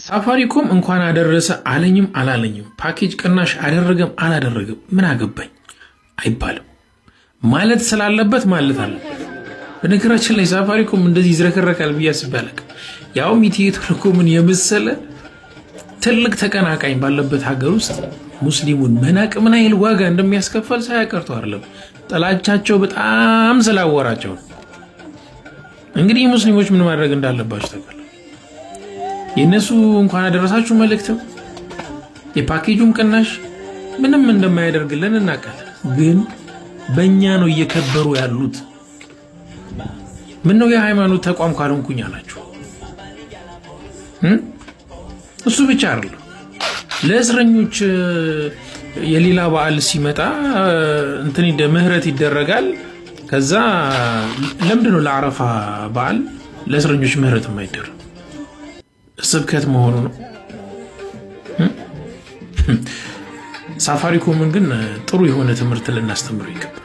ሳፋሪኮም እንኳን አደረሰ አለኝም አላለኝም ፓኬጅ ቅናሽ አደረገም አላደረገም ምን አገባኝ አይባልም። ማለት ስላለበት ማለት አለበት። በነገራችን ላይ ሳፋሪኮም እንደዚህ ይዝረከረካል ብዬ አስቤ አላውቅም። ያውም ኢትዮ ቴሌኮምን የመሰለ ትልቅ ተቀናቃኝ ባለበት ሀገር ውስጥ ሙስሊሙን መናቅ ምን ያህል ዋጋ እንደሚያስከፈል ሳያቀርቱ አይደለም፣ ጥላቻቸው በጣም ስላወራቸው። እንግዲህ ሙስሊሞች ምን ማድረግ እንዳለባቸው ተቀለ የነሱ እንኳን አደረሳችሁ መልእክትም የፓኬጁም ቅናሽ ምንም እንደማያደርግልን እናውቃለን። ግን በእኛ ነው እየከበሩ ያሉት። ምን ነው የሃይማኖት ተቋም ካልሆንኩኝ አላችሁ። እሱ ብቻ አይደለም፣ ለእስረኞች የሌላ በዓል ሲመጣ እንትን ምህረት ይደረጋል። ከዛ ለምንድን ነው ለአረፋ በዓል ለእስረኞች ምህረት የማይደረግ? ስብከት መሆኑ ነው። ሳፋሪኮምን ግን ጥሩ የሆነ ትምህርት ልናስተምረው ይገባል።